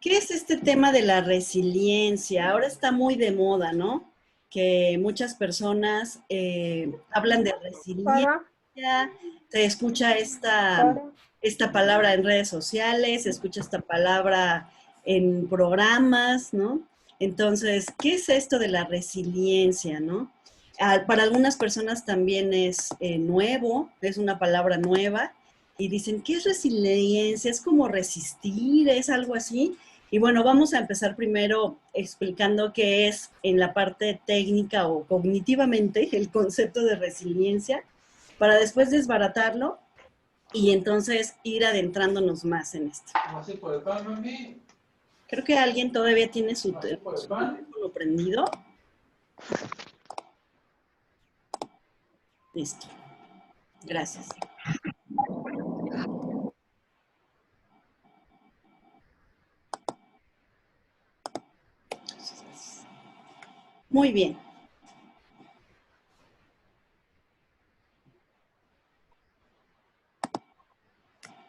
¿Qué es este tema de la resiliencia? Ahora está muy de moda, ¿no? Que muchas personas hablan de resiliencia, Para, se escucha para. esta palabra en redes sociales, se escucha esta palabra en programas, ¿no? Entonces, ¿qué es esto de la resiliencia, no? Para algunas personas también es nuevo, es una palabra nueva, y dicen, ¿qué es resiliencia? ¿Es como resistir? ¿Es algo así? Y bueno, vamos a empezar primero explicando qué es en la parte técnica o cognitivamente el concepto de resiliencia, para después desbaratarlo y entonces ir adentrándonos más en esto. ¿Cómo así por el pan, mami? Creo que alguien todavía tiene ¿Cómo así por el su pan? teléfono prendido. Listo. Gracias. Muy bien.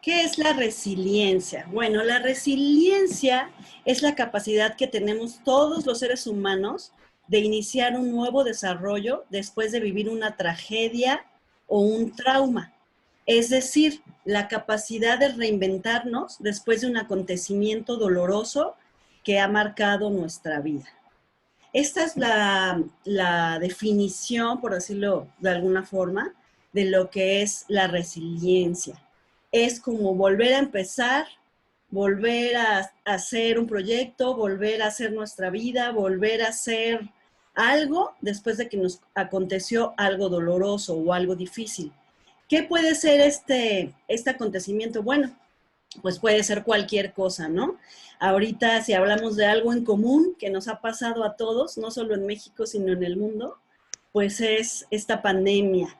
¿Qué es la resiliencia? Bueno, la resiliencia es la capacidad que tenemos todos los seres humanos de iniciar un nuevo desarrollo después de vivir una tragedia o un trauma. Es decir, la capacidad de reinventarnos después de un acontecimiento doloroso que ha marcado nuestra vida. Esta es la definición, por decirlo de alguna forma, de lo que es la resiliencia. Es como volver a empezar, volver a hacer un proyecto, volver a hacer nuestra vida, volver a hacer algo después de que nos aconteció algo doloroso o algo difícil. ¿Qué puede ser este acontecimiento? Bueno, pues puede ser cualquier cosa, ¿no? Ahorita, si hablamos de algo en común que nos ha pasado a todos, no solo en México, sino en el mundo, pues es esta pandemia,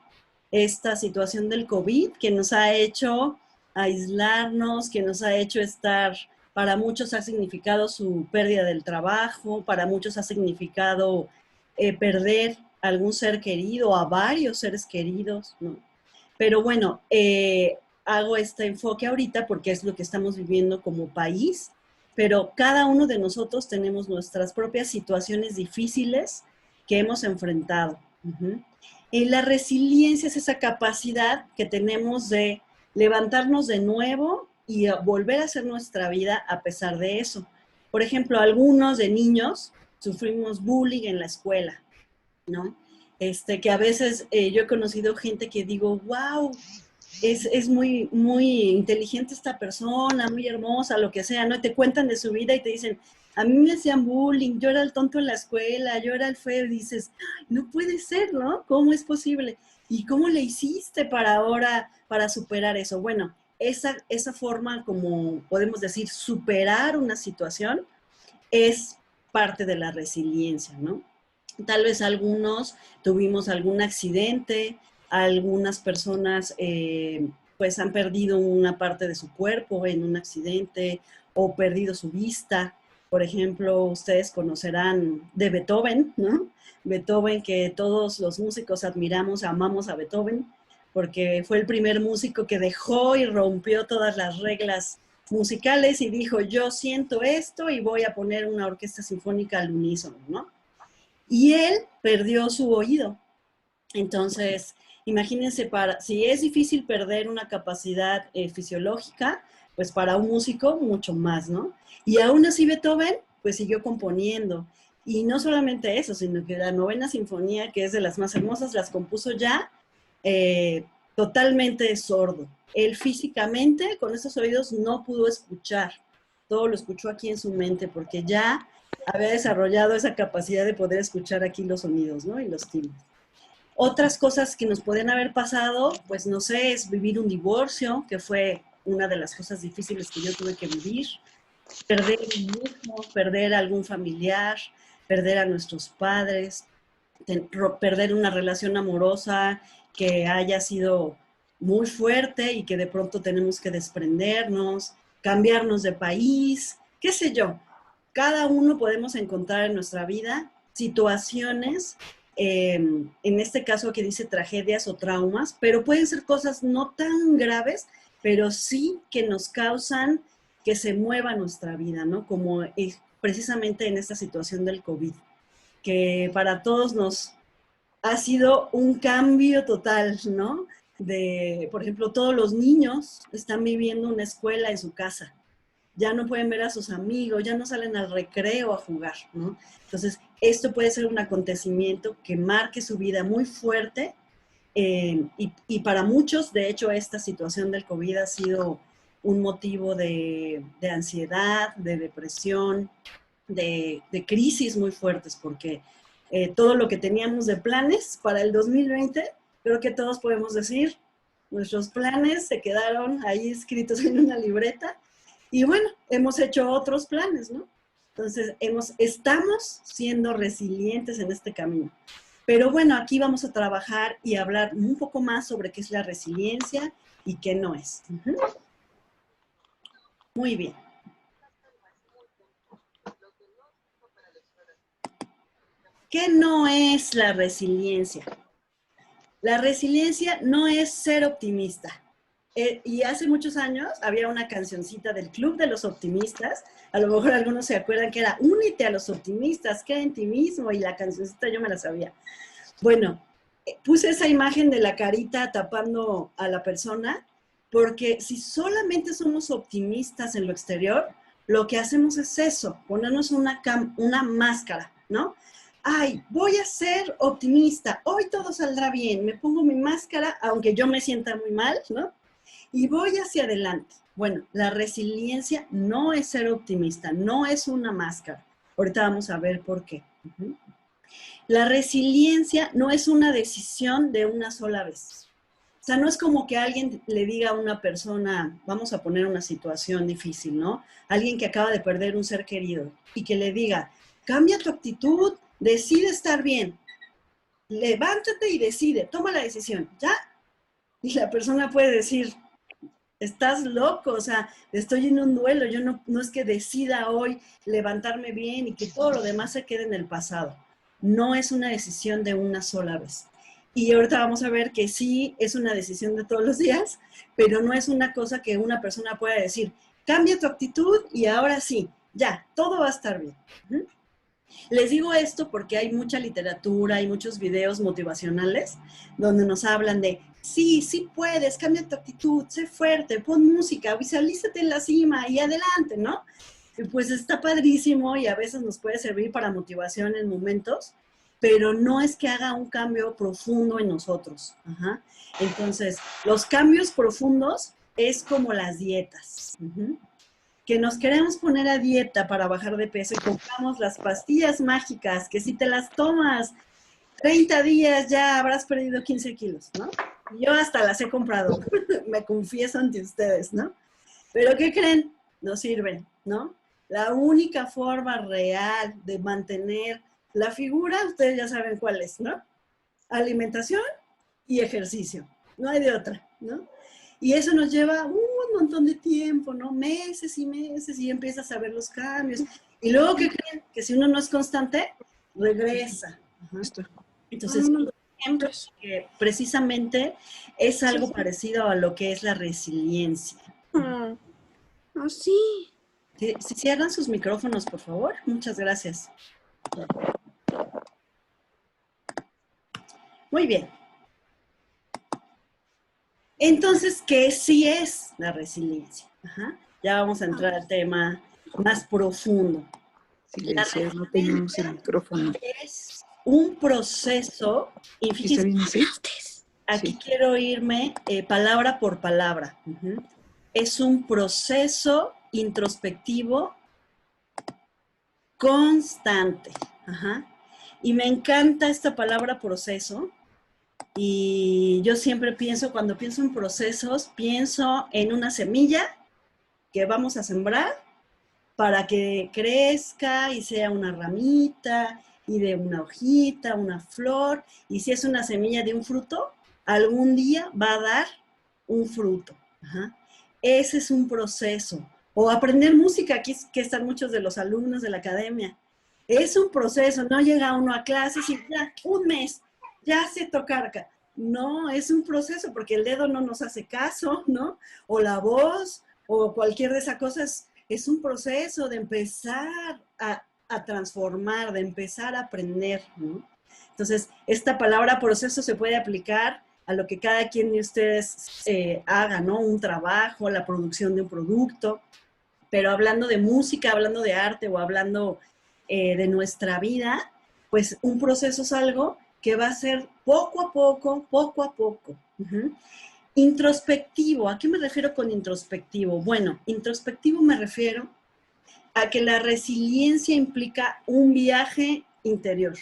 esta situación del COVID que nos ha hecho aislarnos, que nos ha hecho estar, para muchos ha significado su pérdida del trabajo, para muchos ha significado perder algún ser querido, a varios seres queridos, ¿no? Pero bueno, hago este enfoque ahorita porque es lo que estamos viviendo como país, pero cada uno de nosotros tenemos nuestras propias situaciones difíciles que hemos enfrentado. Y la resiliencia es esa capacidad que tenemos de levantarnos de nuevo y volver a hacer nuestra vida a pesar de eso. Por ejemplo, algunos de niños sufrimos bullying en la escuela, ¿no? Que a veces yo he conocido gente que digo, wow, es muy, muy inteligente esta persona, muy hermosa, lo que sea, ¿no? Y te cuentan de su vida y te dicen, a mí me hacían bullying, yo era el tonto en la escuela, yo era el feo, y dices, no puede ser, ¿no? ¿Cómo es posible? ¿Y cómo le hiciste para ahora, para superar eso? Bueno, esa forma, como podemos decir, superar una situación, es parte de la resiliencia, ¿no? Tal vez algunos tuvimos algún accidente, algunas personas pues han perdido una parte de su cuerpo en un accidente o perdido su vista. Por ejemplo, ustedes conocerán de Beethoven, ¿no? Beethoven, que todos los músicos admiramos, amamos a Beethoven, porque fue el primer músico que dejó y rompió todas las reglas musicales y dijo, yo siento esto y voy a poner una orquesta sinfónica al unísono, ¿no? Y él perdió su oído. Entonces, imagínense, si es difícil perder una capacidad fisiológica, pues para un músico mucho más, ¿no? Y aún así Beethoven, pues siguió componiendo. Y no solamente eso, sino que la novena sinfonía, que es de las más hermosas, las compuso ya eh, totalmente sordo. Él físicamente, con esos oídos, no pudo escuchar. Todo lo escuchó aquí en su mente, porque ya había desarrollado esa capacidad de poder escuchar aquí los sonidos, ¿no? Y los timbres. Otras cosas que nos pueden haber pasado, pues no sé, es vivir un divorcio, que fue una de las cosas difíciles que yo tuve que vivir, perder un hijo, perder a algún familiar, perder a nuestros padres, perder una relación amorosa que haya sido muy fuerte y que de pronto tenemos que desprendernos, cambiarnos de país, qué sé yo. Cada uno podemos encontrar en nuestra vida situaciones, en este caso que dice tragedias o traumas, pero pueden ser cosas no tan graves, pero sí que nos causan que se mueva nuestra vida, ¿no? Como precisamente en esta situación del COVID, que para todos nos ha sido un cambio total, ¿no? Por ejemplo, todos los niños están viviendo una escuela en su casa, ya no pueden ver a sus amigos, ya no salen al recreo a jugar, ¿no? Entonces, esto puede ser un acontecimiento que marque su vida muy fuerte, y para muchos, de hecho, esta situación del COVID ha sido un motivo de ansiedad, de depresión, de crisis muy fuertes, porque todo lo que teníamos de planes para el 2020, creo que todos podemos decir, nuestros planes se quedaron ahí escritos en una libreta, y bueno, hemos hecho otros planes, ¿no? Entonces, estamos siendo resilientes en este camino. Pero bueno, aquí vamos a trabajar y hablar un poco más sobre qué es la resiliencia y qué no es. Muy bien. ¿Qué no es la resiliencia? La resiliencia no es ser optimista. Y hace muchos años había una cancioncita del Club de los Optimistas. A lo mejor algunos se acuerdan que era únete a los optimistas, cree en ti mismo, y la cancioncita yo me la sabía. Bueno, puse esa imagen de la carita tapando a la persona, porque si solamente somos optimistas en lo exterior, lo que hacemos es eso, ponernos una máscara, ¿no? Ay, voy a ser optimista, hoy todo saldrá bien, me pongo mi máscara, aunque yo me sienta muy mal, ¿no? Y voy hacia adelante. Bueno, la resiliencia no es ser optimista, no es una máscara. Ahorita vamos a ver por qué. La resiliencia no es una decisión de una sola vez. O sea, no es como que alguien le diga a una persona, vamos a poner una situación difícil, ¿no? Alguien que acaba de perder un ser querido y que le diga, cambia tu actitud, decide estar bien, levántate y decide, toma la decisión, ¿ya? Y la persona puede decir, estás loco, o sea, estoy en un duelo, yo no es que decida hoy levantarme bien y que todo lo demás se quede en el pasado. No es una decisión de una sola vez. Y ahorita vamos a ver que sí es una decisión de todos los días, pero no es una cosa que una persona pueda decir, cambia tu actitud y ahora sí, ya, todo va a estar bien. Les digo esto porque hay mucha literatura, hay muchos videos motivacionales donde nos hablan de, sí, sí puedes, cambia tu actitud, sé fuerte, pon música, visualízate en la cima y adelante, ¿no? Y pues está padrísimo y a veces nos puede servir para motivación en momentos, pero no es que haga un cambio profundo en nosotros. Entonces, los cambios profundos es como las dietas. Que nos queremos poner a dieta para bajar de peso y compramos las pastillas mágicas, que si te las tomas 30 días ya habrás perdido 15 kilos, ¿no? Yo hasta las he comprado, me confieso ante ustedes, ¿no? Pero ¿qué creen? No sirven, ¿no? La única forma real de mantener la figura, ustedes ya saben cuál es, ¿no? Alimentación y ejercicio, no hay de otra, ¿no? Y eso nos lleva un montón de tiempo, ¿no? Meses y meses, y empiezas a ver los cambios. Y luego, ¿qué creen? Que si uno no es constante, regresa. Entonces, un ejemplo que precisamente es algo parecido a lo que es la resiliencia. Sí. Si cierran sus micrófonos, por favor. Muchas gracias. Muy bien. Entonces, ¿qué sí es la resiliencia? Ya vamos a entrar al tema más profundo. Silencio, no tenemos el micrófono. Es un proceso, y fíjense, aquí quiero irme palabra por palabra. Es un proceso introspectivo constante. Y me encanta esta palabra proceso. Y yo siempre pienso, cuando pienso en procesos, pienso en una semilla que vamos a sembrar para que crezca y sea una ramita y de una hojita, una flor. Y si es una semilla de un fruto, algún día va a dar un fruto. Ese es un proceso. O aprender música, aquí que están muchos de los alumnos de la academia. Es un proceso, no llega uno a clases y ya, un mes, ya sé tocar acá. No, es un proceso porque el dedo no nos hace caso, ¿no? O la voz, o cualquier de esas cosas es un proceso de empezar a transformar, de empezar a aprender, ¿no? Entonces, esta palabra proceso se puede aplicar a lo que cada quien de ustedes haga, ¿no? Un trabajo, la producción de un producto, pero hablando de música, hablando de arte o hablando de nuestra vida, pues un proceso es algo que va a ser poco a poco, poco a poco. Uh-huh. Introspectivo, ¿a qué me refiero con introspectivo? Bueno, introspectivo me refiero a que la resiliencia implica un viaje interior,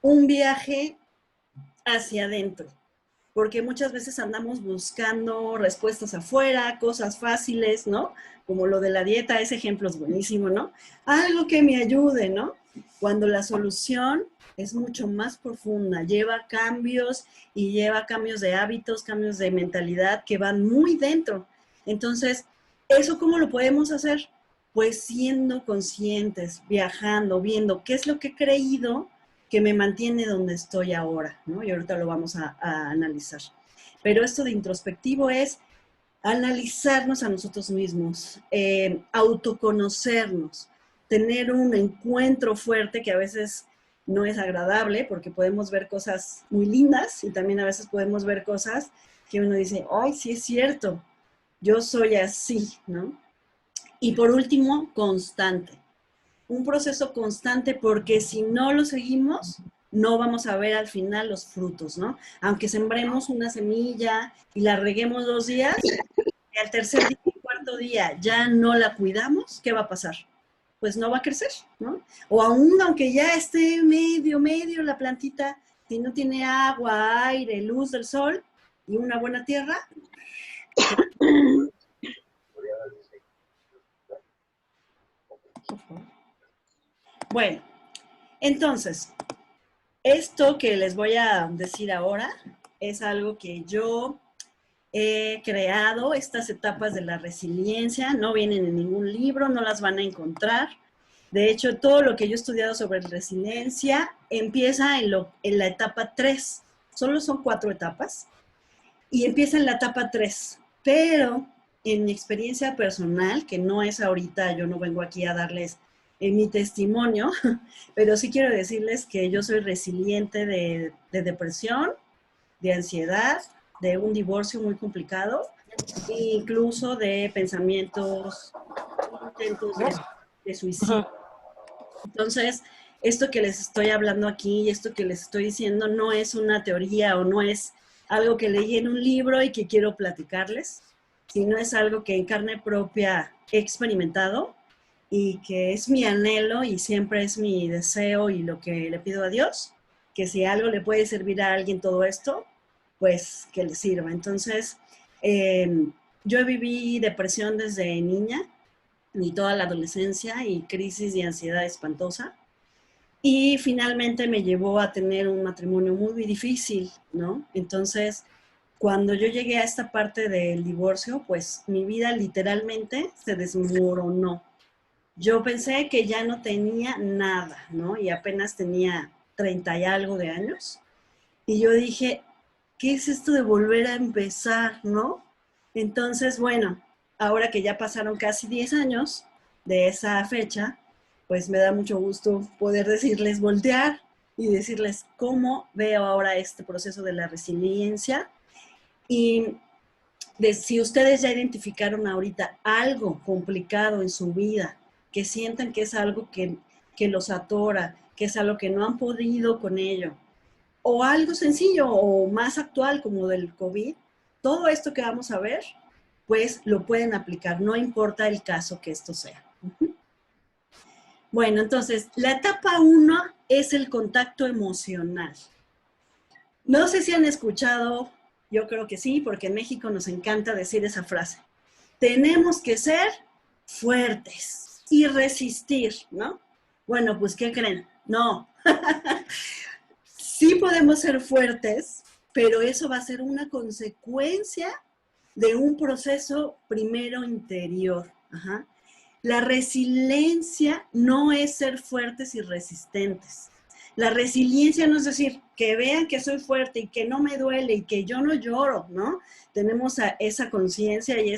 un viaje hacia adentro, porque muchas veces andamos buscando respuestas afuera, cosas fáciles, ¿no? Como lo de la dieta, ese ejemplo es buenísimo, ¿no? Algo que me ayude, ¿no? Cuando la solución es mucho más profunda, lleva cambios y lleva cambios de hábitos, cambios de mentalidad que van muy dentro. Entonces, ¿eso cómo lo podemos hacer? Pues siendo conscientes, viajando, viendo qué es lo que he creído que me mantiene donde estoy ahora, ¿no? Y ahorita lo vamos a analizar. Pero esto de introspectivo es analizarnos a nosotros mismos, autoconocernos, tener un encuentro fuerte que a veces no es agradable porque podemos ver cosas muy lindas y también a veces podemos ver cosas que uno dice, ay, sí es cierto, yo soy así, ¿no? Y por último, constante. Un proceso constante porque si no lo seguimos, no vamos a ver al final los frutos, ¿no? Aunque sembremos una semilla y la reguemos 2 días, y al tercer día y cuarto día ya no la cuidamos, ¿qué va a pasar? Pues no va a crecer, ¿no? O aún aunque ya esté medio la plantita, si no tiene agua, aire, luz del sol y una buena tierra. Bueno, entonces, esto que les voy a decir ahora es algo que yo he creado, estas etapas de la resiliencia, no vienen en ningún libro, no las van a encontrar. De hecho, todo lo que yo he estudiado sobre resiliencia empieza en la etapa 3. Solo son 4 etapas y empieza en la etapa 3. Pero en mi experiencia personal, que no es ahorita, yo no vengo aquí a darles mi testimonio, pero sí quiero decirles que yo soy resiliente de depresión, de ansiedad, de un divorcio muy complicado, e incluso de pensamientos, intentos de suicidio. Entonces, esto que les estoy hablando aquí y esto que les estoy diciendo no es una teoría o no es algo que leí en un libro y que quiero platicarles, sino es algo que en carne propia he experimentado y que es mi anhelo y siempre es mi deseo y lo que le pido a Dios, que si algo le puede servir a alguien todo esto, pues que le sirva. Entonces, yo viví depresión desde niña y toda la adolescencia y crisis de ansiedad espantosa. Y finalmente me llevó a tener un matrimonio muy difícil, ¿no? Entonces, cuando yo llegué a esta parte del divorcio, pues mi vida literalmente se desmoronó. Yo pensé que ya no tenía nada, ¿no? Y apenas tenía 30 y algo de años. Y yo dije, ¿qué es esto de volver a empezar, no? Entonces, bueno, ahora que ya pasaron casi 10 años de esa fecha, pues me da mucho gusto poder decirles, voltear y decirles cómo veo ahora este proceso de la resiliencia. Y si ustedes ya identificaron ahorita algo complicado en su vida, que sientan que es algo que los atora, que es algo que no han podido con ello, o algo sencillo o más actual como del COVID, todo esto que vamos a ver, pues lo pueden aplicar, no importa el caso que esto sea. Bueno, entonces, la etapa 1 es el contacto emocional. No sé si han escuchado, yo creo que sí, porque en México nos encanta decir esa frase. Tenemos que ser fuertes y resistir, ¿no? Bueno, pues, ¿qué creen? No. Sí podemos ser fuertes, pero eso va a ser una consecuencia de un proceso primero interior. Ajá. La resiliencia no es ser fuertes y resistentes. La resiliencia no es decir, que vean que soy fuerte y que no me duele y que yo no lloro, ¿no? Tenemos esa conciencia y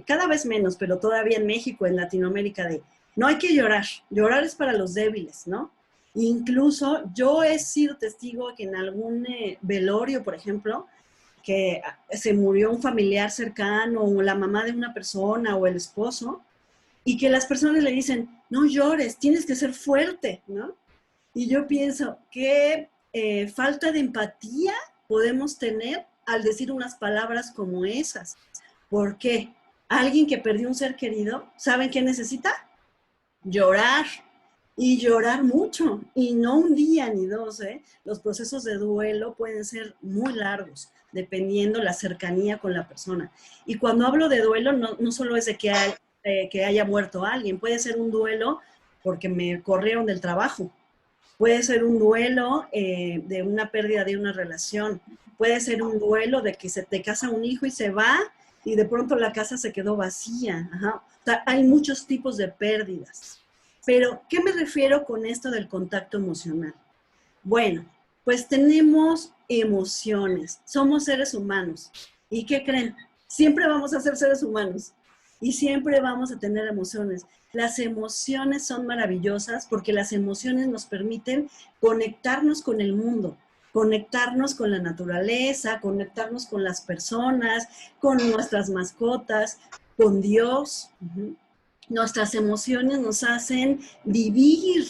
cada vez menos, pero todavía en México, en Latinoamérica, de no hay que llorar, llorar es para los débiles, ¿no? Incluso yo he sido testigo que en algún velorio, por ejemplo, que se murió un familiar cercano, o la mamá de una persona, o el esposo, y que las personas le dicen, no llores, tienes que ser fuerte, ¿no? Y yo pienso, qué falta de empatía podemos tener al decir unas palabras como esas. ¿Por qué? Alguien que perdió un ser querido, ¿saben qué necesita? Llorar. Y llorar mucho, y no un día ni dos, ¿eh? Los procesos de duelo pueden ser muy largos, dependiendo la cercanía con la persona. Y cuando hablo de duelo, no solo es de que haya muerto alguien, puede ser un duelo porque me corrieron del trabajo, puede ser un duelo de una pérdida de una relación, puede ser un duelo de que se te casa un hijo y se va y de pronto la casa se quedó vacía. Ajá. O sea, hay muchos tipos de pérdidas. Pero, ¿qué me refiero con esto del contacto emocional? Bueno, pues tenemos emociones, somos seres humanos. ¿Y qué creen? Siempre vamos a ser seres humanos y siempre vamos a tener emociones. Las emociones son maravillosas porque las emociones nos permiten conectarnos con el mundo, conectarnos con la naturaleza, conectarnos con las personas, con nuestras mascotas, con Dios. Nuestras emociones nos hacen vivir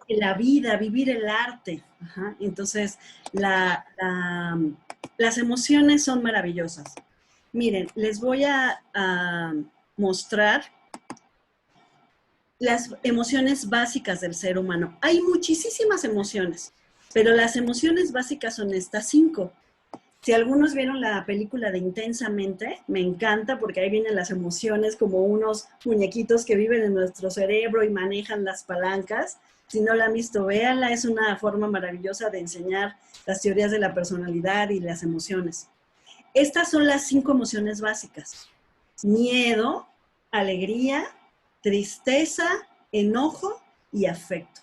la vida, vivir el arte. Ajá. Entonces, las emociones son maravillosas. Miren, les voy a mostrar las emociones básicas del ser humano. Hay muchísimas emociones, pero las emociones básicas son estas 5. Si algunos vieron la película de Intensamente, me encanta porque ahí vienen las emociones como unos muñequitos que viven en nuestro cerebro y manejan las palancas. Si no la han visto, véanla, es una forma maravillosa de enseñar las teorías de la personalidad y las emociones. Estas son las 5 emociones básicas: miedo, alegría, tristeza, enojo y afecto.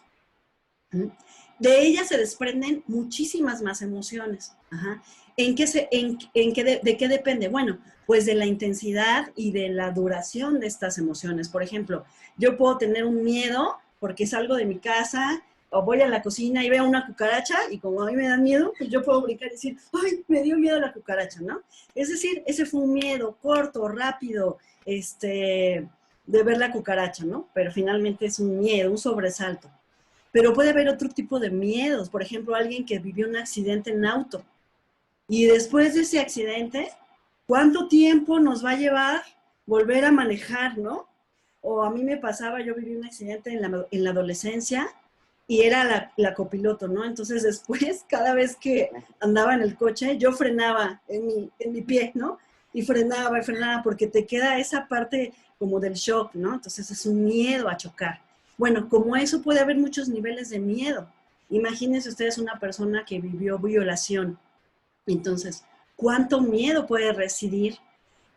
De ellas se desprenden muchísimas más emociones. Ajá. ¿De qué depende? Bueno, pues de la intensidad y de la duración de estas emociones. Por ejemplo, yo puedo tener un miedo porque salgo de mi casa o voy a la cocina y veo una cucaracha y como a mí me da miedo, pues yo puedo brincar y decir, ¡ay, me dio miedo la cucaracha!, ¿no? Es decir, ese fue un miedo corto, rápido, de ver la cucaracha, ¿no? Pero finalmente es un miedo, un sobresalto. Pero puede haber otro tipo de miedos. Por ejemplo, alguien que vivió un accidente en auto. Y después de ese accidente, ¿cuánto tiempo nos va a llevar volver a manejar, no? O a mí me pasaba, yo viví un accidente en la adolescencia y era la copiloto, ¿no? Entonces después, cada vez que andaba en el coche, yo frenaba en mi pie, ¿no? Y frenaba porque te queda esa parte como del shock, ¿no? Entonces es un miedo a chocar. Bueno, como eso puede haber muchos niveles de miedo. Imagínense ustedes una persona que vivió violación. Entonces, ¿cuánto miedo puede residir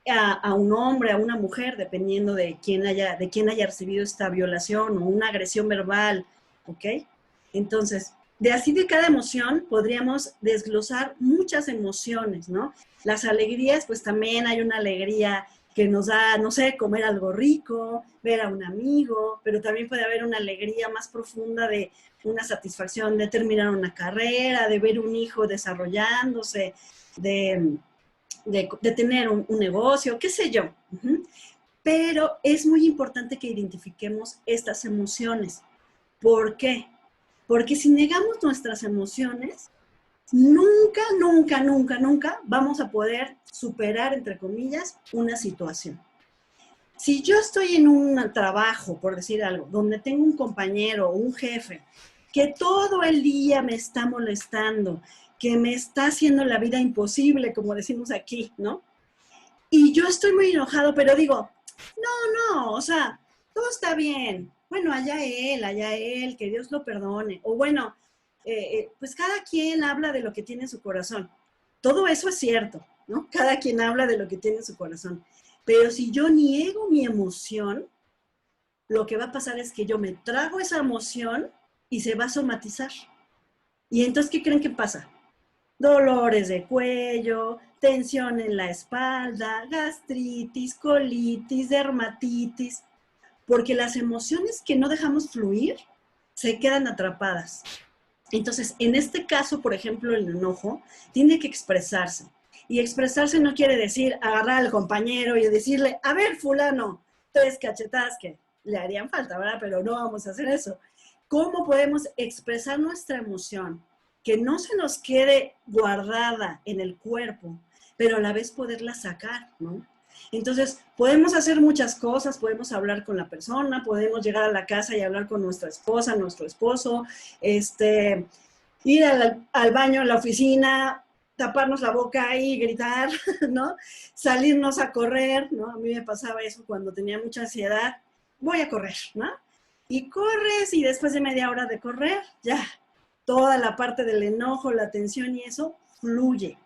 a un hombre, a una mujer, dependiendo de quién haya recibido esta violación o una agresión verbal? ¿Ok? Entonces, de cada emoción podríamos desglosar muchas emociones, ¿no? Las alegrías, pues también hay una alegría que nos da, no sé, comer algo rico, ver a un amigo, pero también puede haber una alegría más profunda de una satisfacción de terminar una carrera, de ver un hijo desarrollándose, de tener un negocio, qué sé yo. Pero es muy importante que identifiquemos estas emociones. ¿Por qué? Porque si negamos nuestras emociones, nunca, nunca, nunca, nunca vamos a poder superar, entre comillas, una situación. Si yo estoy en un trabajo, por decir algo, donde tengo un compañero o un jefe que todo el día me está molestando, que me está haciendo la vida imposible, como decimos aquí, ¿no? Y yo estoy muy enojado, pero digo, no, o sea, todo está bien. Bueno, allá él, que Dios lo perdone. O bueno, pues cada quien habla de lo que tiene en su corazón. Todo eso es cierto, ¿no? Cada quien habla de lo que tiene en su corazón. Pero si yo niego mi emoción, lo que va a pasar es que yo me trago esa emoción y se va a somatizar. ¿Y entonces qué creen que pasa? dolores de cuello, tensión en la espalda, gastritis, colitis, dermatitis, porque las emociones que no dejamos fluir se quedan atrapadas. Entonces, en este caso, por ejemplo, el enojo tiene que expresarse. Y expresarse no quiere decir agarrar al compañero y decirle, a ver, fulano, 3 cachetadas que le harían falta, ¿verdad? Pero no vamos a hacer eso. ¿Cómo podemos expresar nuestra emoción? Que no se nos quede guardada en el cuerpo, pero a la vez poderla sacar, ¿no? Entonces, podemos hacer muchas cosas, podemos hablar con la persona, podemos llegar a la casa y hablar con nuestra esposa, nuestro esposo, ir al baño en la oficina, taparnos la boca y gritar, ¿no? Salirnos a correr, ¿no? A mí me pasaba eso cuando tenía mucha ansiedad, voy a correr, ¿no? Y corres y después de media hora de correr, ya, toda la parte del enojo, la tensión y eso fluye.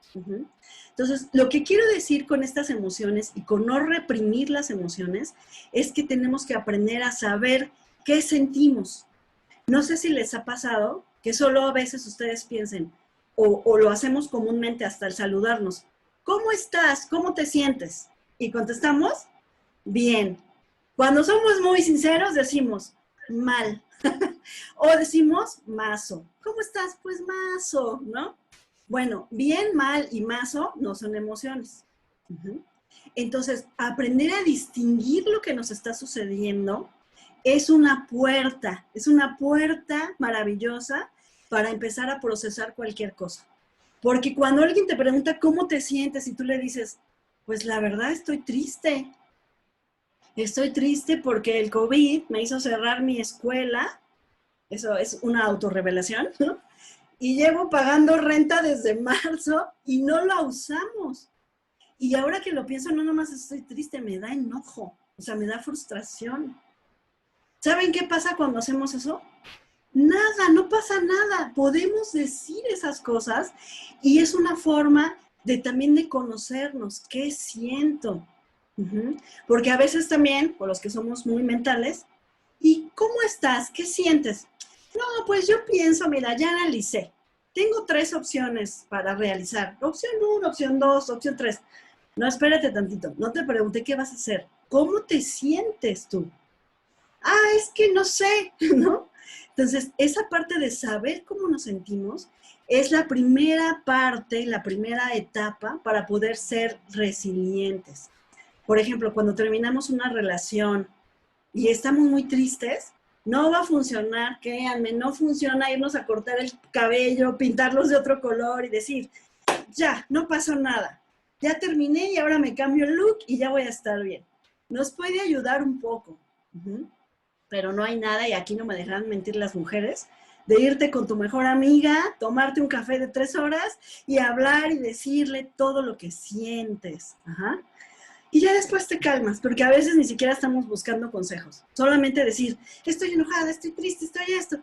Entonces, lo que quiero decir con estas emociones y con no reprimir las emociones es que tenemos que aprender a saber qué sentimos. No sé si les ha pasado que solo a veces ustedes piensen, o lo hacemos comúnmente hasta el saludarnos, ¿cómo estás? ¿Cómo te sientes? Y contestamos, bien. Cuando somos muy sinceros decimos, mal. O decimos, mazo. ¿Cómo estás? Pues mazo, ¿no? Bueno, bien, mal y mazo no son emociones. Entonces, aprender a distinguir lo que nos está sucediendo es una puerta maravillosa para empezar a procesar cualquier cosa. Porque cuando alguien te pregunta cómo te sientes y tú le dices, pues la verdad estoy triste. Estoy triste porque el COVID me hizo cerrar mi escuela. Eso es una autorrevelación, ¿no? Y llevo pagando renta desde marzo y no la usamos. Y ahora que lo pienso, no nomás estoy triste, me da enojo, o sea, me da frustración. ¿Saben qué pasa cuando hacemos eso? Nada, no pasa nada. Podemos decir esas cosas y es una forma de también de conocernos. ¿Qué siento? Porque a veces también, por los que somos muy mentales, ¿y cómo estás? ¿Qué sientes? No, pues yo pienso, mira, ya analicé. Tengo 3 opciones para realizar. Opción 1, opción 2, opción 3. No, espérate tantito. No te pregunté qué vas a hacer. ¿Cómo te sientes tú? Ah, es que no sé, ¿no? Entonces, esa parte de saber cómo nos sentimos es la primera parte, la primera etapa para poder ser resilientes. Por ejemplo, cuando terminamos una relación y estamos muy tristes, no va a funcionar, créanme, no funciona irnos a cortar el cabello, pintarlos de otro color y decir, ya, no pasó nada, ya terminé y ahora me cambio el look y ya voy a estar bien. Nos puede ayudar un poco, pero no hay nada, y aquí no me dejarán mentir las mujeres, de irte con tu mejor amiga, tomarte un café de 3 horas y hablar y decirle todo lo que sientes. Y ya después te calmas, porque a veces ni siquiera estamos buscando consejos. Solamente decir, estoy enojada, estoy triste, estoy esto.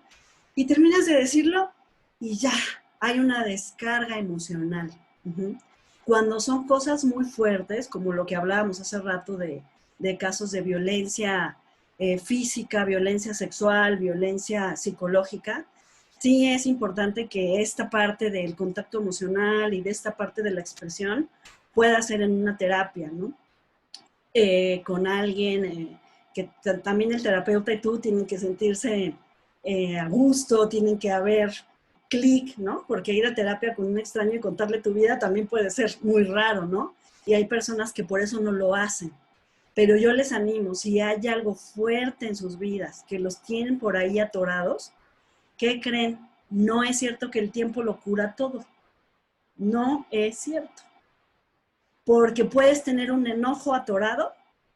Y terminas de decirlo y ya, hay una descarga emocional. Cuando son cosas muy fuertes, como lo que hablábamos hace rato de casos de violencia física, violencia sexual, violencia psicológica, sí es importante que esta parte del contacto emocional y de esta parte de la expresión pueda ser en una terapia, ¿no? Con alguien que también el terapeuta y tú tienen que sentirse a gusto, tienen que haber clic, ¿no? Porque ir a terapia con un extraño y contarle tu vida también puede ser muy raro, ¿no? Y hay personas que por eso no lo hacen. Pero yo les animo, si hay algo fuerte en sus vidas, que los tienen por ahí atorados, ¿qué creen? No es cierto que el tiempo lo cura todo. No es cierto. Porque puedes tener un enojo atorado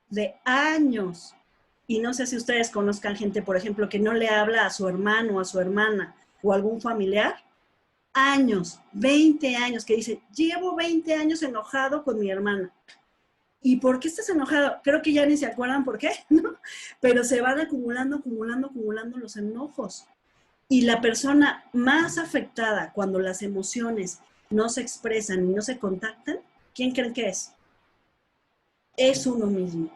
de años. Y no sé si ustedes conozcan gente, por ejemplo, que no le habla a su hermano, a su hermana o a algún familiar. Años, 20 años, que dice, llevo 20 años enojado con mi hermana. ¿Y por qué estás enojado? Creo que ya ni se acuerdan por qué, ¿no? Pero se van acumulando los enojos. Y la persona más afectada cuando las emociones no se expresan y no se contactan, ¿quién creen que es? Es uno mismo.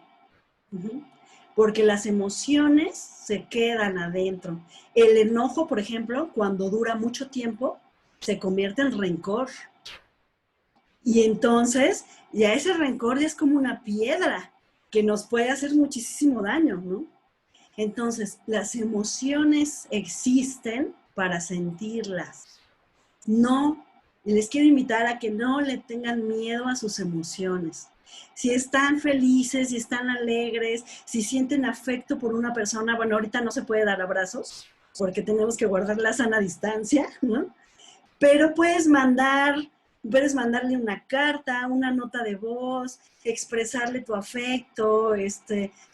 Porque las emociones se quedan adentro. El enojo, por ejemplo, cuando dura mucho tiempo, se convierte en rencor. Y entonces, ya ese rencor ya es como una piedra que nos puede hacer muchísimo daño, ¿no? Entonces, las emociones existen para sentirlas. No, les quiero invitar a que no le tengan miedo a sus emociones. Si están felices, si están alegres, si sienten afecto por una persona, bueno, ahorita no se puede dar abrazos porque tenemos que guardar la sana distancia, ¿no? Pero puedes mandarle una carta, una nota de voz, expresarle tu afecto,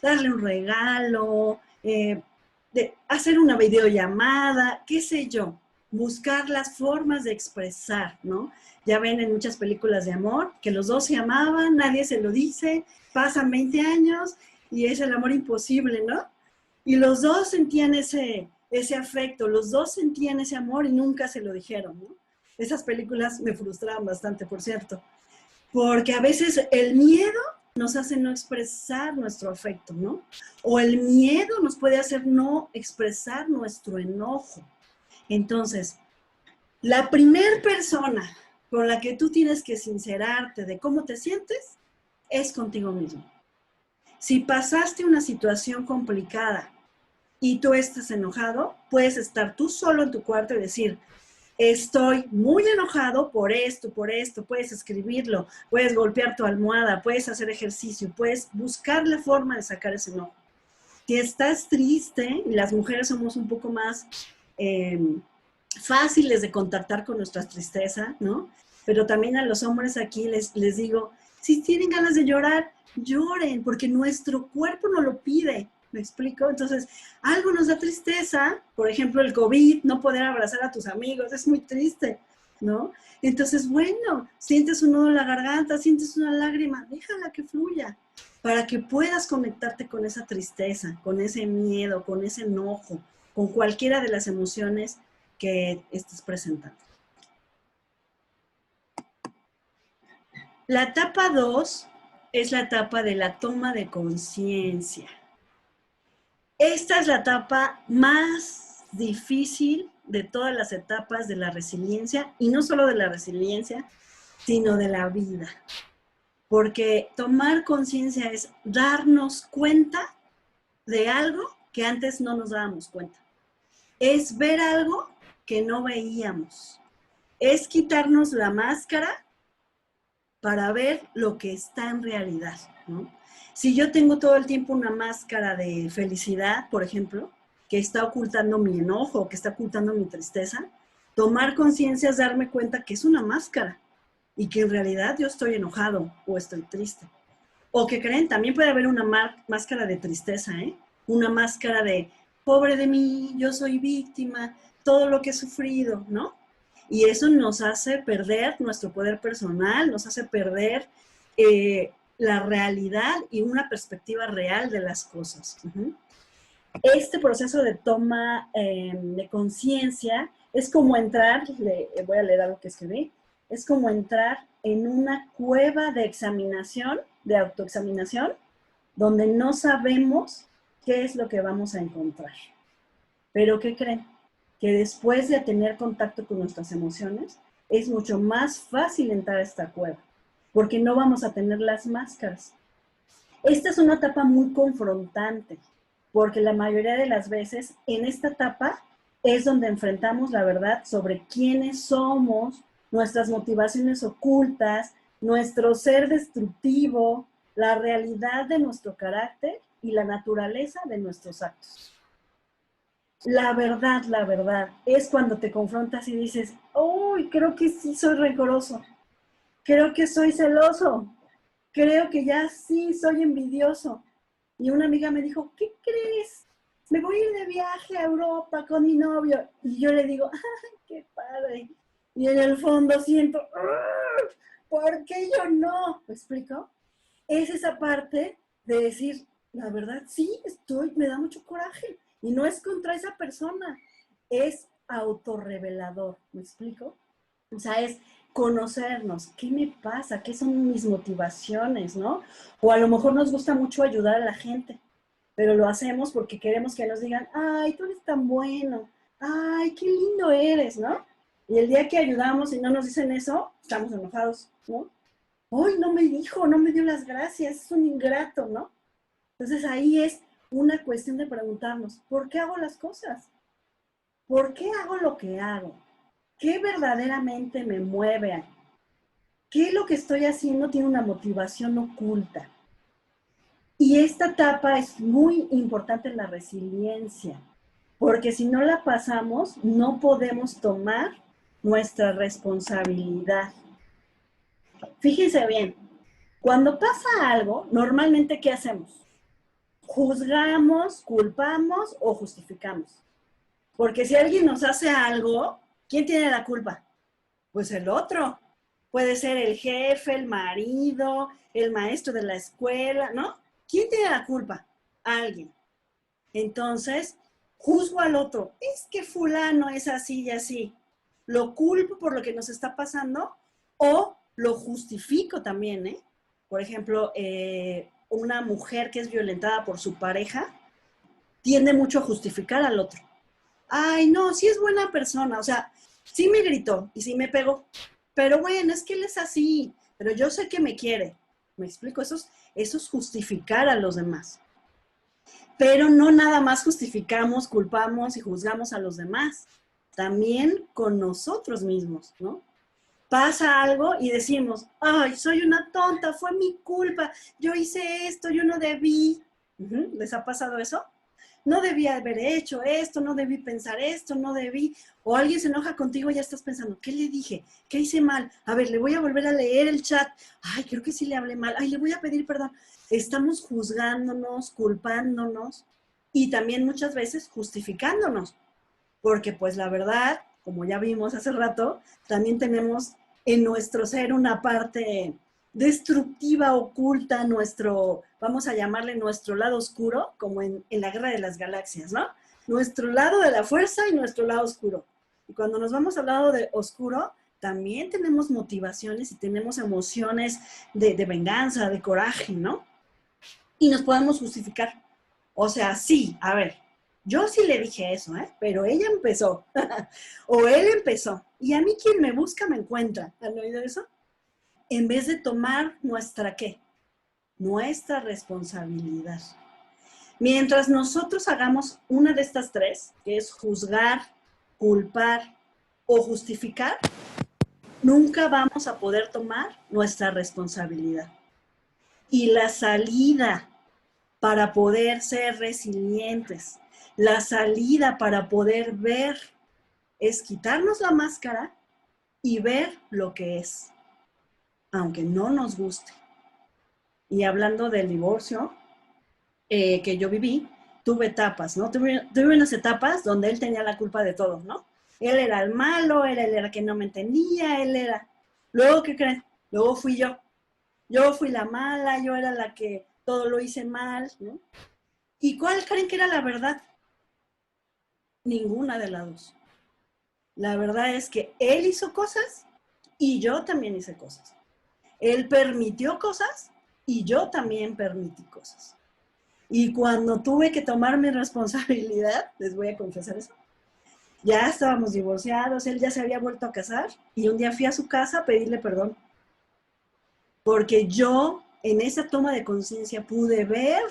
darle un regalo, hacer una videollamada, qué sé yo, buscar las formas de expresar, ¿no? Ya ven en muchas películas de amor que los dos se amaban, nadie se lo dice, pasan 20 años y es el amor imposible, ¿no? Y los dos sentían ese afecto, los dos sentían ese amor y nunca se lo dijeron, ¿no? Esas películas me frustraban bastante, por cierto, porque a veces el miedo nos hace no expresar nuestro afecto, ¿no? O el miedo nos puede hacer no expresar nuestro enojo. Entonces, la primer persona con la que tú tienes que sincerarte de cómo te sientes es contigo mismo. Si pasaste una situación complicada y tú estás enojado, puedes estar tú solo en tu cuarto y decir, estoy muy enojado por esto, puedes escribirlo, puedes golpear tu almohada, puedes hacer ejercicio, puedes buscar la forma de sacar ese enojo. Si estás triste, y las mujeres somos un poco más fáciles de contactar con nuestra tristeza, ¿no? Pero también a los hombres aquí les digo, si tienen ganas de llorar, lloren, porque nuestro cuerpo nos lo pide. ¿Me explico? Entonces, algo nos da tristeza, por ejemplo, el COVID, no poder abrazar a tus amigos, es muy triste, ¿no? Entonces, bueno, sientes un nudo en la garganta, sientes una lágrima, déjala que fluya, para que puedas conectarte con esa tristeza, con ese miedo, con ese enojo, con cualquiera de las emociones que estés presentando. La etapa 2 es la etapa de la toma de conciencia. Esta es la etapa más difícil de todas las etapas de la resiliencia, y no solo de la resiliencia, sino de la vida. Porque tomar conciencia es darnos cuenta de algo que antes no nos dábamos cuenta. Es ver algo que no veíamos. Es quitarnos la máscara para ver lo que está en realidad, ¿no? Si yo tengo todo el tiempo una máscara de felicidad, por ejemplo, que está ocultando mi enojo, que está ocultando mi tristeza, tomar conciencia es darme cuenta que es una máscara y que en realidad yo estoy enojado o estoy triste. O que creen, también puede haber una máscara de tristeza, ¿eh? Una máscara de, pobre de mí, yo soy víctima, todo lo que he sufrido, ¿no? Y eso nos hace perder nuestro poder personal, nos hace perder la realidad y una perspectiva real de las cosas. Este proceso de toma de conciencia es como entrar, voy a leer algo que escribí, es como entrar en una cueva de examinación, de autoexaminación, donde no sabemos qué es lo que vamos a encontrar. Pero ¿qué creen? Que después de tener contacto con nuestras emociones, es mucho más fácil entrar a esta cueva, porque no vamos a tener las máscaras. Esta es una etapa muy confrontante, porque la mayoría de las veces en esta etapa es donde enfrentamos la verdad sobre quiénes somos, nuestras motivaciones ocultas, nuestro ser destructivo, la realidad de nuestro carácter y la naturaleza de nuestros actos. La verdad, es cuando te confrontas y dices, uy, creo que sí soy rencoroso, creo que soy celoso, creo que ya sí soy envidioso. Y una amiga me dijo, ¿qué crees? Me voy a ir de viaje a Europa con mi novio. Y yo le digo, ¡ay, qué padre! Y en el fondo siento, ¿por qué yo no? ¿Me explico? Es esa parte de decir, la verdad, sí, me da mucho coraje. Y no es contra esa persona, es autorrevelador, ¿me explico? O sea, es conocernos, ¿qué me pasa? ¿Qué son mis motivaciones, no? O a lo mejor nos gusta mucho ayudar a la gente, pero lo hacemos porque queremos que nos digan, ay, tú eres tan bueno, ay, qué lindo eres, ¿no? Y el día que ayudamos y no nos dicen eso, estamos enojados, ¿no? Hoy no me dijo, no me dio las gracias, es un ingrato, ¿no? Entonces ahí es una cuestión de preguntarnos, ¿por qué hago las cosas? ¿Por qué hago lo que hago? ¿Qué verdaderamente me mueve? ¿Qué es lo que estoy haciendo tiene una motivación oculta? Y esta etapa es muy importante en la resiliencia, porque si no la pasamos, no podemos tomar nuestra responsabilidad. Fíjense bien, cuando pasa algo, normalmente, ¿qué hacemos? Juzgamos, culpamos o justificamos. Porque si alguien nos hace algo, ¿quién tiene la culpa? Pues el otro. Puede ser el jefe, el marido, el maestro de la escuela, ¿no? ¿Quién tiene la culpa? Alguien. Entonces, juzgo al otro. Es que fulano es así y así. Lo culpo por lo que nos está pasando o lo justifico también, ¿eh? Por ejemplo, una mujer que es violentada por su pareja tiende mucho a justificar al otro. Ay, no, sí es buena persona, o sea, sí me gritó y sí me pegó, pero bueno, es que él es así, pero yo sé que me quiere. ¿Me explico? Eso es justificar a los demás. Pero no nada más justificamos, culpamos y juzgamos a los demás, también con nosotros mismos, ¿no? Pasa algo y decimos, ay, soy una tonta, fue mi culpa, yo hice esto, yo no debí. ¿Les ha pasado eso? No debí haber hecho esto, no debí pensar esto, no debí. O alguien se enoja contigo y ya estás pensando, ¿qué le dije? ¿Qué hice mal? A ver, le voy a volver a leer el chat. Ay, creo que sí le hablé mal. Ay, le voy a pedir perdón. Estamos juzgándonos, culpándonos y también muchas veces justificándonos. Porque pues la verdad, como ya vimos hace rato, también tenemos en nuestro ser una parte destructiva, oculta, nuestro, vamos a llamarle nuestro lado oscuro, como en la Guerra de las Galaxias, ¿no? Nuestro lado de la fuerza y nuestro lado oscuro. Y cuando nos vamos al lado de oscuro, también tenemos motivaciones y tenemos emociones de venganza, de coraje, ¿no? Y nos podemos justificar. O sea, sí, a ver, yo sí le dije eso, ¿eh? Pero ella empezó. O él empezó. Y a mí quien me busca me encuentra. ¿Han oído eso? En vez de tomar nuestra, ¿qué? Nuestra responsabilidad. Mientras nosotros hagamos una de estas tres, que es juzgar, culpar o justificar, nunca vamos a poder tomar nuestra responsabilidad. Y la salida para poder ser resilientes, la salida para poder ver es quitarnos la máscara y ver lo que es, aunque no nos guste. Y hablando del divorcio que yo viví, tuve etapas, ¿no? Tuve unas etapas donde él tenía la culpa de todo, ¿no? Él era el malo, él era el que no me entendía, él era... Luego, ¿qué creen? Luego fui yo. Yo fui la mala, yo era la que todo lo hice mal, ¿no? ¿Y cuál creen que era la verdad? Ninguna de las dos. La verdad es que él hizo cosas y yo también hice cosas. Él permitió cosas y yo también permití cosas. Y cuando tuve que tomar mi responsabilidad, les voy a confesar eso, ya estábamos divorciados, él ya se había vuelto a casar y un día fui a su casa a pedirle perdón. Porque yo en esa toma de conciencia pude ver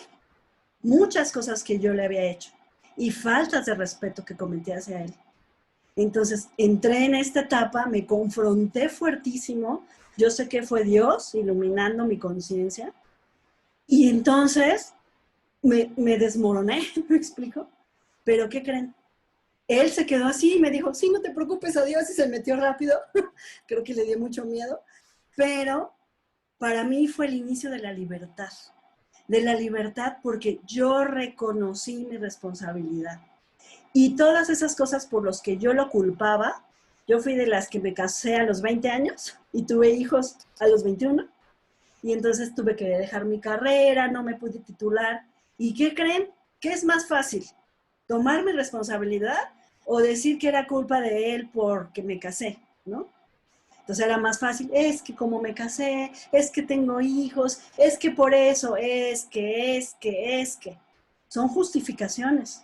muchas cosas que yo le había hecho y faltas de respeto que cometí hacia él. Entonces entré en esta etapa, me confronté fuertísimo, yo sé que fue Dios iluminando mi conciencia y entonces me desmoroné, ¿me explico? Pero ¿qué creen? Él se quedó así y me dijo, sí, no te preocupes, adiós, y se metió rápido. Creo que le dio mucho miedo, pero para mí fue el inicio de la libertad. De la libertad porque yo reconocí mi responsabilidad. Y todas esas cosas por las que yo lo culpaba, yo fui de las que me casé a los 20 años y tuve hijos a los 21. Y entonces tuve que dejar mi carrera, no me pude titular. ¿Y qué creen? ¿Qué es más fácil? ¿Tomar mi responsabilidad o decir que era culpa de él porque me casé, ¿no? Entonces era más fácil, es que como me casé, es que tengo hijos, es que por eso, es que. Son justificaciones.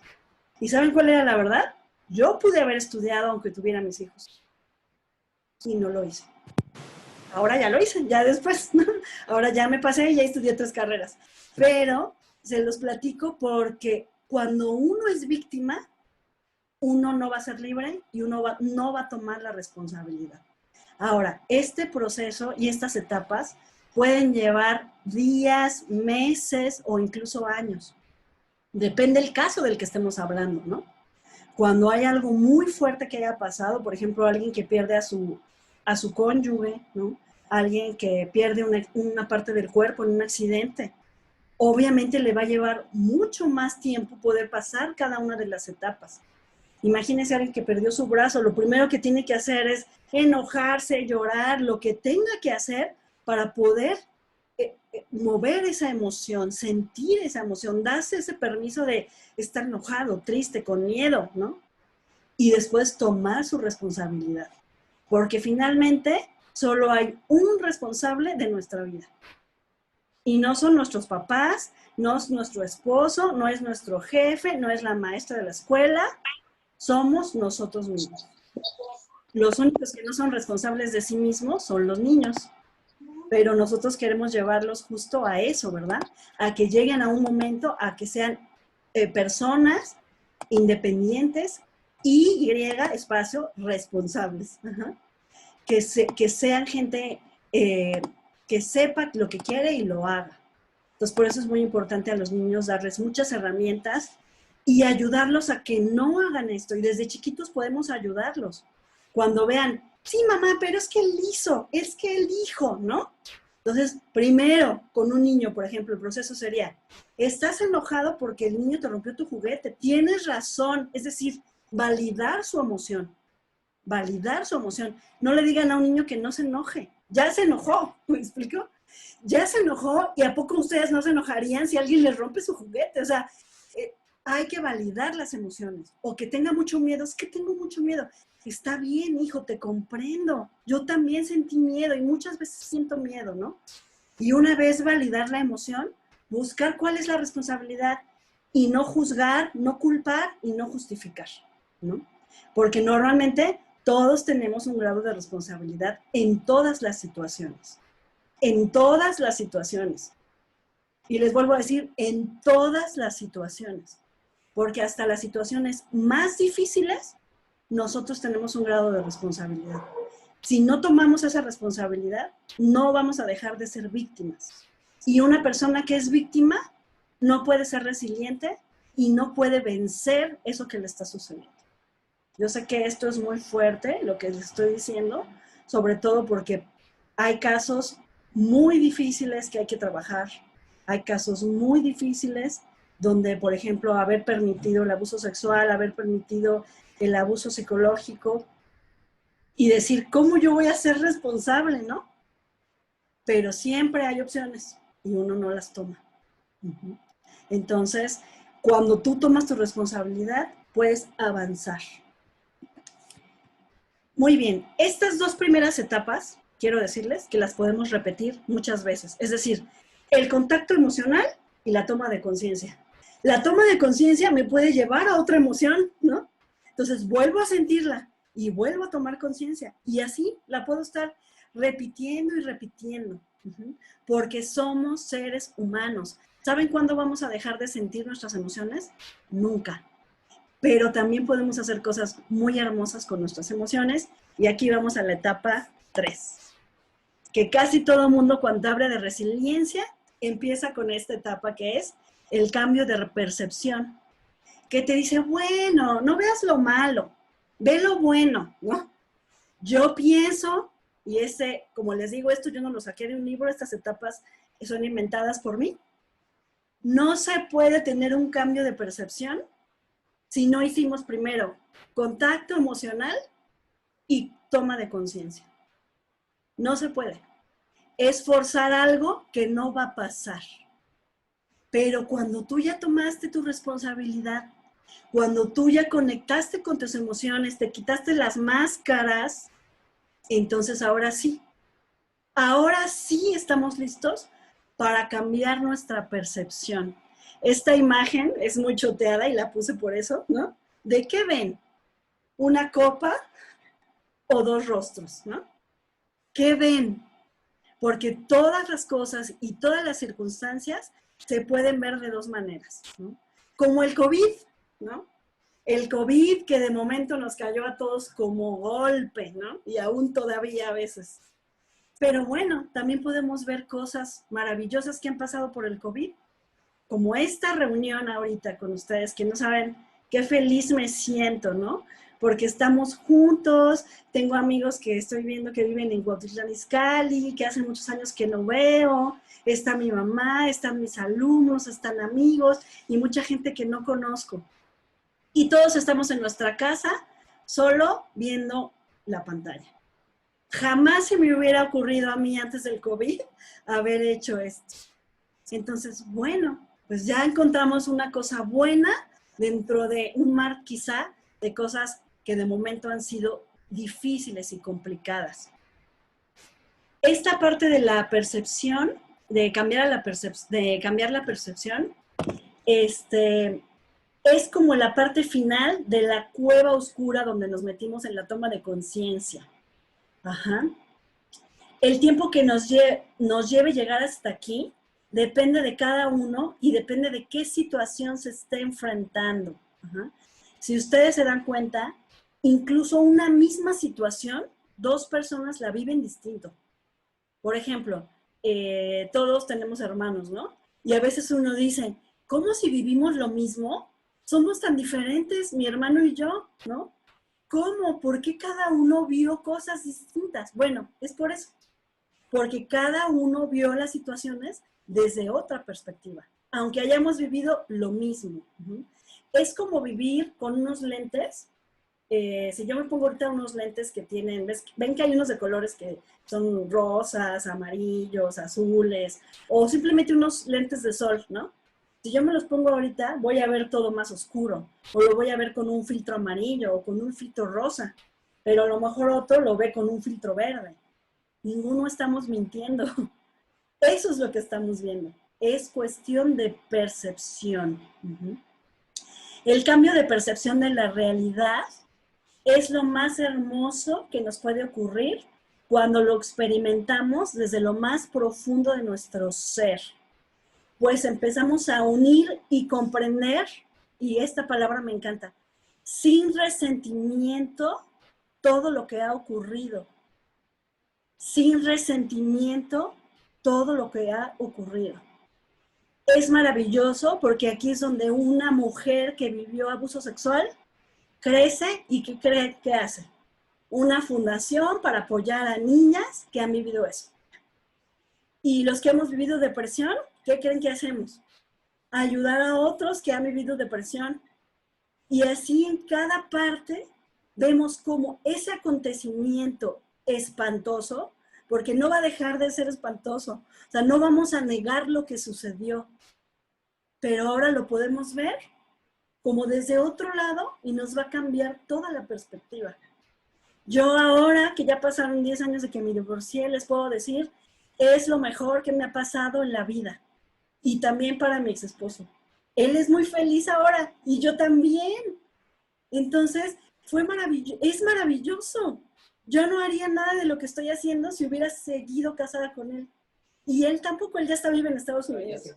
¿Y saben cuál era la verdad? Yo pude haber estudiado aunque tuviera mis hijos. y no lo hice. Ahora ya lo hice, ya después, ¿no? Ahora ya me pasé y ya estudié 3 carreras. Pero se los platico porque cuando uno es víctima, uno no va a ser libre y uno no va a tomar la responsabilidad. Ahora, este proceso y estas etapas pueden llevar días, meses o incluso años. Depende del caso del que estemos hablando, ¿no? Cuando hay algo muy fuerte que haya pasado, por ejemplo, alguien que pierde a su cónyuge, ¿no? Alguien que pierde una parte del cuerpo en un accidente, obviamente le va a llevar mucho más tiempo poder pasar cada una de las etapas. Imagínese a alguien que perdió su brazo, lo primero que tiene que hacer es enojarse, llorar, lo que tenga que hacer para poder mover esa emoción, sentir esa emoción, darse ese permiso de estar enojado, triste, con miedo, ¿no? Y después tomar su responsabilidad. Porque finalmente solo hay un responsable de nuestra vida. Y no son nuestros papás, no es nuestro esposo, no es nuestro jefe, no es la maestra de la escuela, somos nosotros mismos. Los únicos que no son responsables de sí mismos son los niños. Pero nosotros queremos llevarlos justo a eso, ¿verdad? A que lleguen a un momento, a que sean personas independientes y espacio responsables. Ajá. Que sean gente que sepa lo que quiere y lo haga. Entonces, por eso es muy importante a los niños darles muchas herramientas y ayudarlos a que no hagan esto. Y desde chiquitos podemos ayudarlos. Cuando vean, sí, mamá, pero es que él hizo, es que él dijo, ¿no? Entonces, primero, con un niño, por ejemplo, el proceso sería, estás enojado porque el niño te rompió tu juguete, tienes razón, es decir, validar su emoción. Validar su emoción. No le digan a un niño que no se enoje. Ya se enojó, ¿me explico? Ya se enojó y ¿a poco ustedes no se enojarían si alguien les rompe su juguete? O sea, hay que validar las emociones. O que tenga mucho miedo. Es que tengo mucho miedo. Está bien, hijo, te comprendo. Yo también sentí miedo y muchas veces siento miedo, ¿no? Y una vez validar la emoción, buscar cuál es la responsabilidad y no juzgar, no culpar y no justificar, ¿no? Porque normalmente todos tenemos un grado de responsabilidad en todas las situaciones. En todas las situaciones. Y les vuelvo a decir, en todas las situaciones. Porque hasta las situaciones más difíciles, nosotros tenemos un grado de responsabilidad. Si no tomamos esa responsabilidad, no vamos a dejar de ser víctimas. Y una persona que es víctima no puede ser resiliente y no puede vencer eso que le está sucediendo. Yo sé que esto es muy fuerte, lo que les estoy diciendo, sobre todo porque hay casos muy difíciles que hay que trabajar. Hay casos muy difíciles donde, por ejemplo, haber permitido el abuso sexual, haber permitido el abuso psicológico y decir, ¿cómo yo voy a ser responsable, no? Pero siempre hay opciones y uno no las toma. Entonces, cuando tú tomas tu responsabilidad, puedes avanzar. Muy bien, estas 2 primeras etapas, quiero decirles que las podemos repetir muchas veces. Es decir, el contacto emocional y la toma de conciencia. La toma de conciencia me puede llevar a otra emoción, ¿no? Entonces vuelvo a sentirla y vuelvo a tomar conciencia. Y así la puedo estar repitiendo y repitiendo. Porque somos seres humanos. ¿Saben cuándo vamos a dejar de sentir nuestras emociones? Nunca. Pero también podemos hacer cosas muy hermosas con nuestras emociones. Y aquí vamos a la etapa 3. Que casi todo mundo cuando habla de resiliencia empieza con esta etapa que es el cambio de percepción. Que te dice, bueno, no veas lo malo, ve lo bueno, ¿no? Yo pienso, y como les digo, esto yo no lo saqué de un libro, estas etapas son inventadas por mí. No se puede tener un cambio de percepción si no hicimos primero contacto emocional y toma de conciencia. No se puede. Es forzar algo que no va a pasar. Pero cuando tú ya tomaste tu responsabilidad, cuando tú ya conectaste con tus emociones, te quitaste las máscaras, entonces ahora sí estamos listos para cambiar nuestra percepción. Esta imagen es muy choteada y la puse por eso, ¿no? ¿De qué ven? Una copa o dos rostros, ¿no? ¿Qué ven? Porque todas las cosas y todas las circunstancias se pueden ver de dos maneras, ¿no? Como el COVID, ¿no? El COVID que de momento nos cayó a todos como golpe, ¿no? Y aún todavía a veces. Pero bueno, también podemos ver cosas maravillosas que han pasado por el COVID, como esta reunión ahorita con ustedes, que no saben qué feliz me siento, ¿no? Porque estamos juntos, tengo amigos que estoy viendo que viven en Cuautitlán Izcalli, que hace muchos años que no veo, está mi mamá, están mis alumnos, están amigos y mucha gente que no conozco. Y todos estamos en nuestra casa, solo viendo la pantalla. Jamás se me hubiera ocurrido a mí antes del COVID haber hecho esto. Entonces, bueno, pues ya encontramos una cosa buena dentro de un mar quizá de cosas que de momento han sido difíciles y complicadas. Esta parte de la percepción, de cambiar la percepción, es como la parte final de la cueva oscura donde nos metimos en la toma de conciencia. Ajá. El tiempo que nos lleve llegar hasta aquí depende de cada uno y depende de qué situación se esté enfrentando. Ajá. Si ustedes se dan cuenta, incluso una misma situación, dos personas la viven distinto. Por ejemplo, todos tenemos hermanos, ¿no? Y a veces uno dice, ¿cómo si vivimos lo mismo? Somos tan diferentes, mi hermano y yo, ¿no? ¿Cómo? ¿Por qué cada uno vio cosas distintas? Bueno, es por eso. Porque cada uno vio las situaciones desde otra perspectiva, aunque hayamos vivido lo mismo. Es como vivir con unos lentes. Si yo me pongo ahorita unos lentes que tienen, ven que hay unos de colores que son rosas, amarillos, azules, o simplemente unos lentes de sol, ¿no? Si yo me los pongo ahorita, voy a ver todo más oscuro, o lo voy a ver con un filtro amarillo, o con un filtro rosa, pero a lo mejor otro lo ve con un filtro verde. Ninguno estamos mintiendo. Eso es lo que estamos viendo. Es cuestión de percepción. El cambio de percepción de la realidad es lo más hermoso que nos puede ocurrir cuando lo experimentamos desde lo más profundo de nuestro ser. Pues empezamos a unir y comprender, y esta palabra me encanta, sin resentimiento todo lo que ha ocurrido. Sin resentimiento todo lo que ha ocurrido. Es maravilloso porque aquí es donde una mujer que vivió abuso sexual crece y ¿qué cree que hace? Una fundación para apoyar a niñas que han vivido eso. Y los que hemos vivido depresión, ¿qué creen que hacemos? Ayudar a otros que han vivido depresión. Y así en cada parte vemos cómo ese acontecimiento espantoso, porque no va a dejar de ser espantoso, o sea, no vamos a negar lo que sucedió, pero ahora lo podemos ver como desde otro lado y nos va a cambiar toda la perspectiva. Yo ahora que ya pasaron 10 años de que me divorcié, les puedo decir, es lo mejor que me ha pasado en la vida. Y también para mi ex esposo. Él es muy feliz ahora y yo también. Entonces, es maravilloso. Yo no haría nada de lo que estoy haciendo si hubiera seguido casada con él. Y él tampoco, él ya está vivo en Estados Unidos.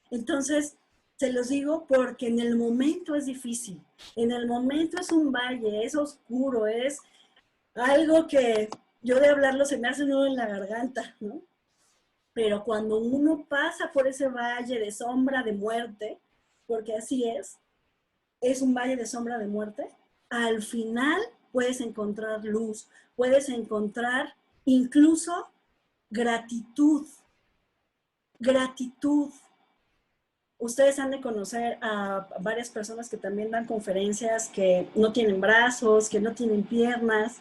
Entonces, se los digo porque en el momento es difícil. En el momento es un valle, es oscuro, es algo que yo de hablarlo se me hace un nudo en la garganta, ¿no? Pero cuando uno pasa por ese valle de sombra de muerte, porque así es un valle de sombra de muerte, al final puedes encontrar luz, puedes encontrar incluso gratitud. Gratitud. Ustedes han de conocer a varias personas que también dan conferencias, que no tienen brazos, que no tienen piernas,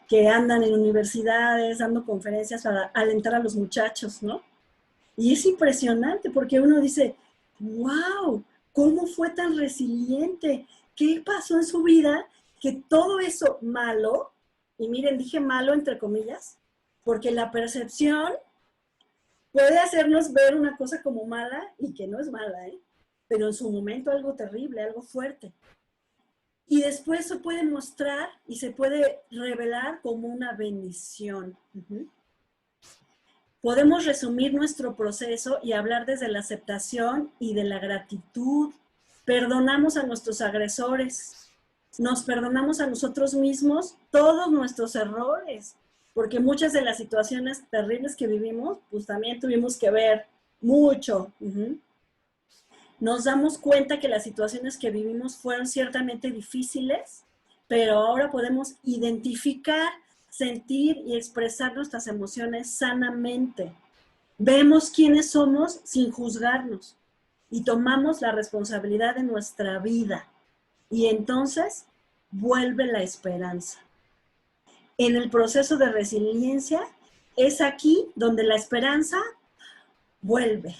que andan en universidades dando conferencias para alentar a los muchachos, ¿no? Y es impresionante porque uno dice, wow, ¿cómo fue tan resiliente? ¿Qué pasó en su vida que todo eso malo, y miren, dije malo entre comillas, porque la percepción puede hacernos ver una cosa como mala y que no es mala, ¿eh? Pero en su momento algo terrible, algo fuerte. Y después se puede mostrar y se puede revelar como una bendición. Podemos resumir nuestro proceso y hablar desde la aceptación y de la gratitud. Perdonamos a nuestros agresores. Nos perdonamos a nosotros mismos todos nuestros errores. Porque muchas de las situaciones terribles que vivimos, pues también tuvimos que ver mucho. Nos damos cuenta que las situaciones que vivimos fueron ciertamente difíciles, pero ahora podemos identificar, sentir y expresar nuestras emociones sanamente. Vemos quiénes somos sin juzgarnos y tomamos la responsabilidad de nuestra vida. Y entonces vuelve la esperanza. En el proceso de resiliencia es aquí donde la esperanza vuelve.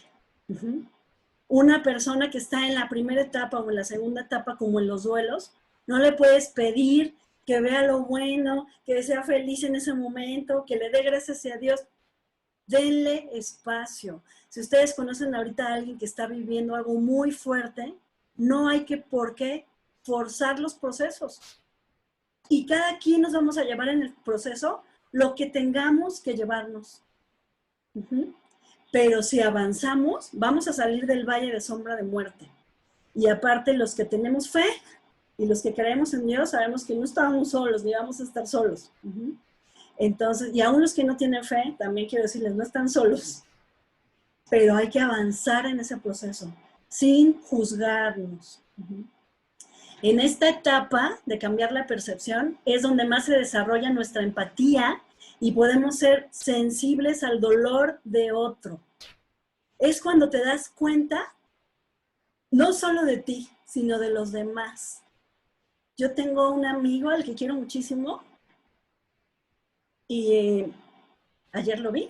Una persona que está en la primera etapa o en la segunda etapa, como en los duelos, no le puedes pedir que vea lo bueno, que sea feliz en ese momento, que le dé gracias a Dios. Denle espacio. Si ustedes conocen ahorita a alguien que está viviendo algo muy fuerte, no hay por qué forzar los procesos. Y cada quien nos vamos a llevar en el proceso lo que tengamos que llevarnos. Pero si avanzamos, vamos a salir del valle de sombra de muerte. Y aparte, los que tenemos fe y los que creemos en Dios, sabemos que no estamos solos, ni vamos a estar solos. Entonces, y aún los que no tienen fe, también quiero decirles, no están solos. Pero hay que avanzar en ese proceso, sin juzgarnos. En esta etapa de cambiar la percepción es donde más se desarrolla nuestra empatía y podemos ser sensibles al dolor de otro. Es cuando te das cuenta no solo de ti, sino de los demás. Yo tengo un amigo al que quiero muchísimo y ayer lo vi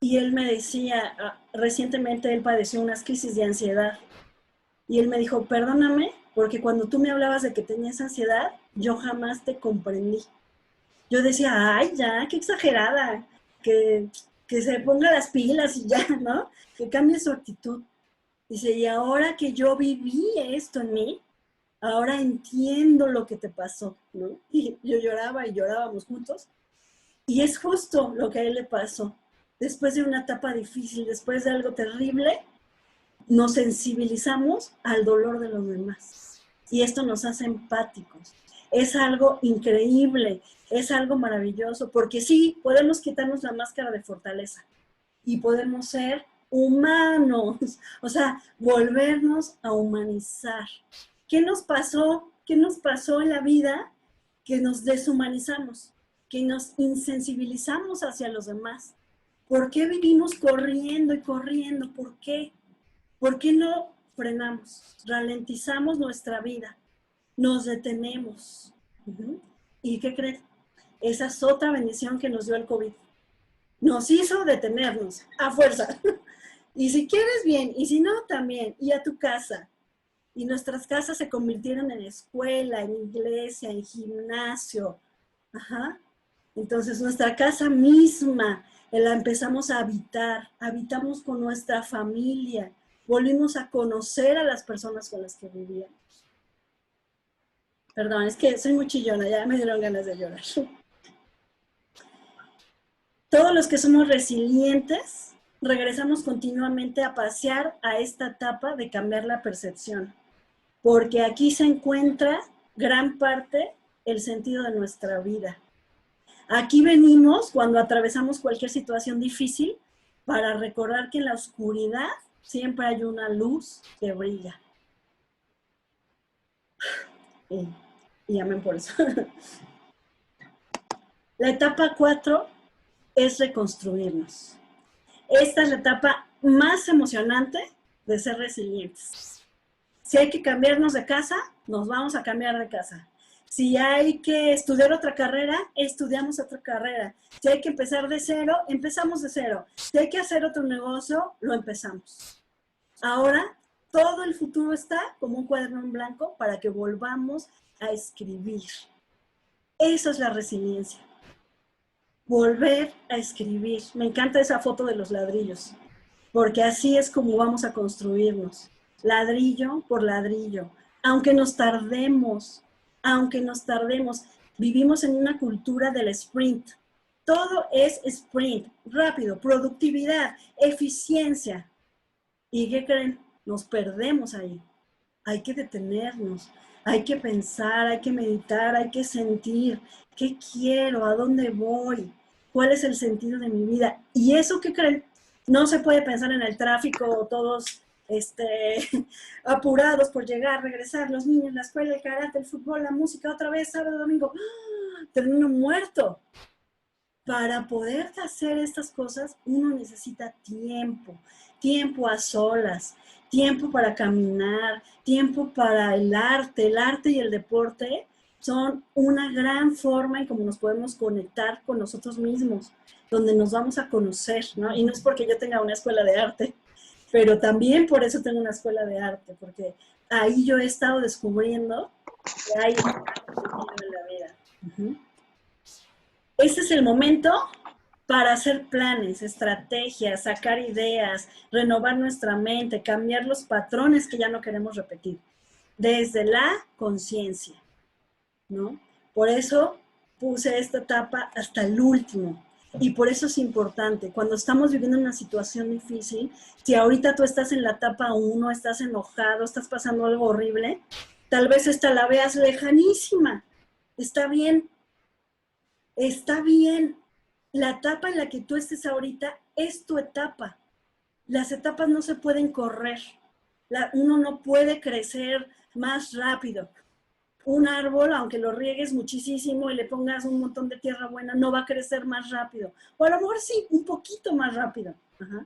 y él me decía, recientemente él padeció unas crisis de ansiedad y él me dijo, perdóname, porque cuando tú me hablabas de que tenías ansiedad, yo jamás te comprendí. Yo decía, ay, ya, qué exagerada, que se ponga las pilas y ya, ¿no? Que cambie su actitud. Dice, y ahora que yo viví esto en mí, ahora entiendo lo que te pasó, ¿no? Y yo lloraba y llorábamos juntos. Y es justo lo que a él le pasó. Después de una etapa difícil, después de algo terrible, nos sensibilizamos al dolor de los demás. Y esto nos hace empáticos. Es algo increíble, es algo maravilloso, porque sí, podemos quitarnos la máscara de fortaleza y podemos ser humanos, o sea, volvernos a humanizar. ¿Qué nos pasó? ¿Qué nos pasó en la vida? Que nos deshumanizamos, que nos insensibilizamos hacia los demás. ¿Por qué vivimos corriendo y corriendo? ¿Por qué? ¿Por qué no frenamos? Ralentizamos nuestra vida. Nos detenemos. ¿Y qué creen? Esa es otra bendición que nos dio el COVID. Nos hizo detenernos a fuerza. Y si quieres, bien, y si no, también. Y a tu casa. Y nuestras casas se convirtieron en escuela, en iglesia, en gimnasio. Entonces, nuestra casa misma la empezamos a habitar. Habitamos con nuestra familia. Volvimos a conocer a las personas con las que vivíamos. Perdón, es que soy muy chillona, ya me dieron ganas de llorar. Todos los que somos resilientes, regresamos continuamente a pasear a esta etapa de cambiar la percepción, porque aquí se encuentra gran parte el sentido de nuestra vida. Aquí venimos cuando atravesamos cualquier situación difícil para recordar que en la oscuridad siempre hay una luz que brilla. Y amén por eso. La etapa 4 es reconstruirnos. Esta es la etapa más emocionante de ser resilientes. Si hay que cambiarnos de casa, nos vamos a cambiar de casa. Si hay que estudiar otra carrera, estudiamos otra carrera. Si hay que empezar de cero, empezamos de cero. Si hay que hacer otro negocio, lo empezamos. Ahora, todo el futuro está como un cuaderno en blanco para que volvamos a escribir. Eso es la resiliencia. Volver a escribir. Me encanta esa foto de los ladrillos, porque así es como vamos a construirnos. Ladrillo por ladrillo. aunque nos tardemos, vivimos en una cultura del sprint. Todo es sprint, rápido, productividad, eficiencia. ¿Y qué creen? Nos perdemos ahí. Hay que detenernos, hay que pensar, hay que meditar, hay que sentir qué quiero, a dónde voy, cuál es el sentido de mi vida. Y eso, ¿qué creen? No se puede pensar en el tráfico, todos apurados por llegar, regresar, los niños, la escuela, el karate, el fútbol, la música, otra vez, sábado, domingo. ¡Ah! Termino muerto. Para poder hacer estas cosas, uno necesita tiempo, tiempo a solas, tiempo para caminar, tiempo para el arte y el deporte son una gran forma en cómo nos podemos conectar con nosotros mismos, donde nos vamos a conocer, ¿no? Y no es porque yo tenga una escuela de arte, pero también por eso tengo una escuela de arte, porque ahí yo he estado descubriendo que hay un sentido en la vida. Uh-huh. Este es el momento para hacer planes, estrategias, sacar ideas, renovar nuestra mente, cambiar los patrones que ya no queremos repetir, desde la conciencia, ¿no? Por eso puse esta etapa hasta el último. Y por eso es importante, cuando estamos viviendo una situación difícil, si ahorita tú estás en la etapa 1, estás enojado, estás pasando algo horrible, tal vez esta la veas lejanísima. Está bien. Está bien, la etapa en la que tú estés ahorita es tu etapa. Las etapas no se pueden correr. Uno no puede crecer más rápido. Un árbol, aunque lo riegues muchísimo y le pongas un montón de tierra buena, no va a crecer más rápido. O a lo mejor sí, un poquito más rápido. Ajá.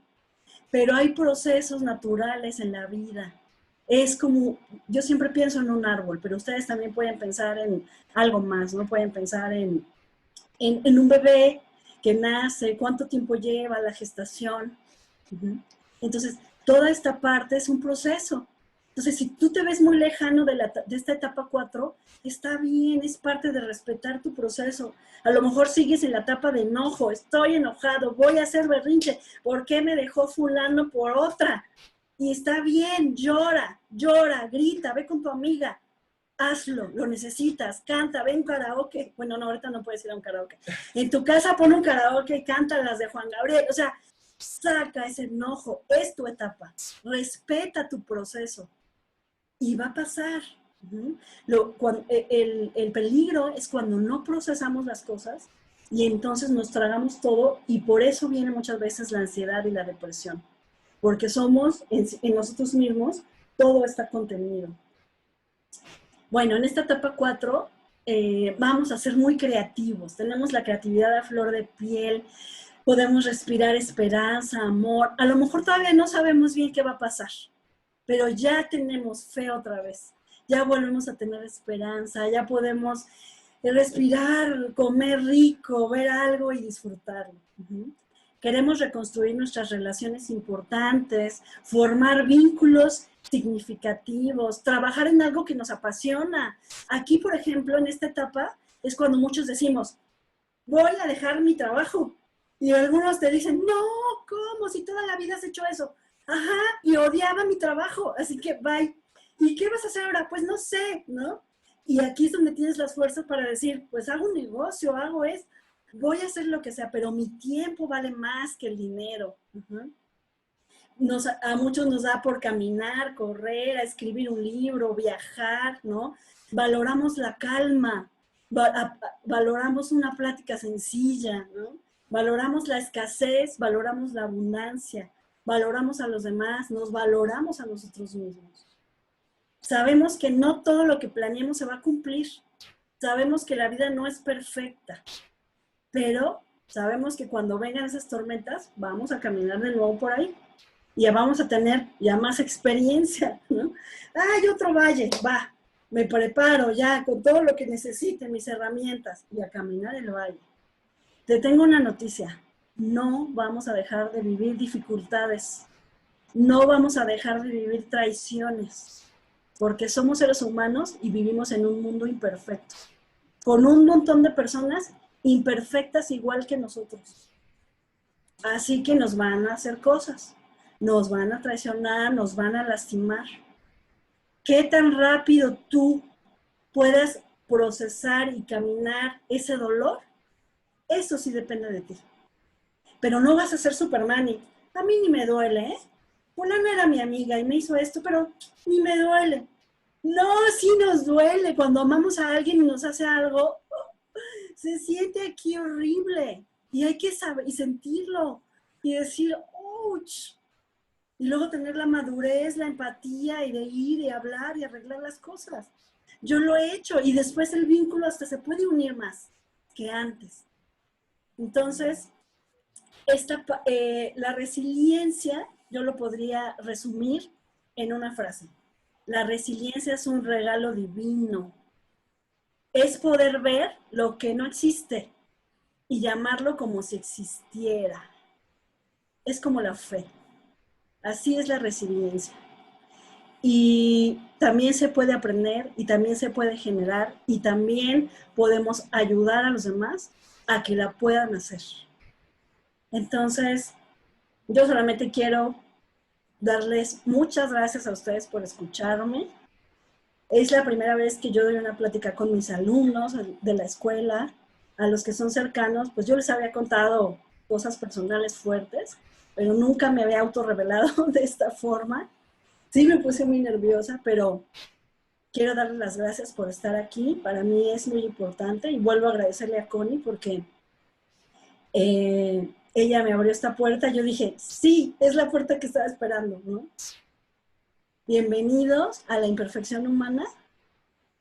Pero hay procesos naturales en la vida. Es como, yo siempre pienso en un árbol, pero ustedes también pueden pensar en algo más, ¿no? Pueden pensar en un bebé que nace, cuánto tiempo lleva la gestación. Uh-huh. Entonces, toda esta parte es un proceso. Entonces, si tú te ves muy lejano de esta etapa 4, está bien, es parte de respetar tu proceso. A lo mejor sigues en la etapa de enojo, estoy enojado, voy a hacer berrinche, ¿por qué me dejó fulano por otra? Y está bien, llora, grita, ve con tu amiga, hazlo, lo necesitas, canta, ve un karaoke. Bueno, no, ahorita no puedes ir a un karaoke. En tu casa pon un karaoke y canta las de Juan Gabriel. O sea, saca ese enojo, es tu etapa. Respeta tu proceso y va a pasar. Uh-huh. El peligro es cuando no procesamos las cosas y entonces nos tragamos todo y por eso viene muchas veces la ansiedad y la depresión. Porque somos en nosotros mismos, todo está contenido. Bueno, en esta etapa 4 vamos a ser muy creativos. Tenemos la creatividad a flor de piel, podemos respirar esperanza, amor. A lo mejor todavía no sabemos bien qué va a pasar, pero ya tenemos fe otra vez. Ya volvemos a tener esperanza, ya podemos respirar, comer rico, ver algo y disfrutarlo. Uh-huh. Queremos reconstruir nuestras relaciones importantes, formar vínculos significativos, trabajar en algo que nos apasiona. Aquí, por ejemplo, en esta etapa, es cuando muchos decimos, voy a dejar mi trabajo. Y algunos te dicen, no, ¿cómo? Si toda la vida has hecho eso. Ajá, y odiaba mi trabajo, así que bye. ¿Y qué vas a hacer ahora? Pues no sé, ¿no? Y aquí es donde tienes las fuerzas para decir, pues hago un negocio, hago esto, voy a hacer lo que sea, pero mi tiempo vale más que el dinero. Uh-huh. A muchos nos da por caminar, correr, a escribir un libro, viajar, ¿no? Valoramos la calma, valoramos una plática sencilla, ¿no? Valoramos la escasez, valoramos la abundancia, valoramos a los demás, nos valoramos a nosotros mismos. Sabemos que no todo lo que planeemos se va a cumplir. Sabemos que la vida no es perfecta, pero sabemos que cuando vengan esas tormentas, vamos a caminar de nuevo por ahí. Y ya vamos a tener ya más experiencia, ¿no? ¡Ay, otro valle! Va, me preparo ya con todo lo que necesite, mis herramientas, y a caminar el valle. Te tengo una noticia. No vamos a dejar de vivir dificultades. No vamos a dejar de vivir traiciones. Porque somos seres humanos y vivimos en un mundo imperfecto. Con un montón de personas imperfectas igual que nosotros. Así que nos van a hacer cosas. Nos van a traicionar, nos van a lastimar. qué tan rápido tú puedas procesar y caminar ese dolor, eso sí depende de ti. Pero no vas a ser Superman y a mí ni me duele, ¿eh? Fulano era mi amiga y me hizo esto, pero ni me duele. No, sí nos duele. Cuando amamos a alguien y nos hace algo, se siente aquí horrible. Y hay que saber y sentirlo y decir, ouch. Y luego tener la madurez, la empatía y de ir y hablar y arreglar las cosas. Yo lo he hecho y después el vínculo hasta se puede unir más que antes. Entonces, la resiliencia yo lo podría resumir en una frase. La resiliencia es un regalo divino. Es poder ver lo que no existe y llamarlo como si existiera. Es como la fe. Así es la resiliencia. Y también se puede aprender y también se puede generar y también podemos ayudar a los demás a que la puedan hacer. Entonces, yo solamente quiero darles muchas gracias a ustedes por escucharme. Es la primera vez que yo doy una plática con mis alumnos de la escuela, a los que son cercanos, pues yo les había contado cosas personales fuertes, pero nunca me había autorrevelado de esta forma. Sí me puse muy nerviosa, pero quiero darles las gracias por estar aquí. Para mí es muy importante y vuelvo a agradecerle a Connie porque ella me abrió esta puerta. Yo dije, sí, es la puerta que estaba esperando, ¿no? Bienvenidos a la imperfección humana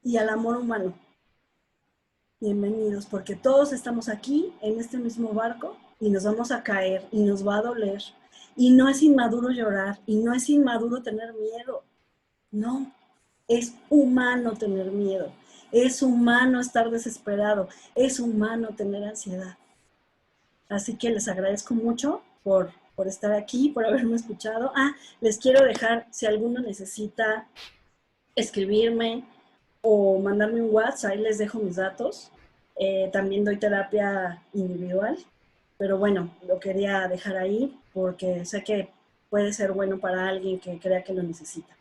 y al amor humano. Bienvenidos, porque todos estamos aquí en este mismo barco y nos vamos a caer y nos va a doler. Y no es inmaduro llorar y no es inmaduro tener miedo. No, es humano tener miedo. Es humano estar desesperado. Es humano tener ansiedad. Así que les agradezco mucho por estar aquí, por haberme escuchado. Les quiero dejar, si alguno necesita escribirme o mandarme un WhatsApp, ahí les dejo mis datos. También doy terapia individual, pero bueno, lo quería dejar ahí porque sé que puede ser bueno para alguien que crea que lo necesita.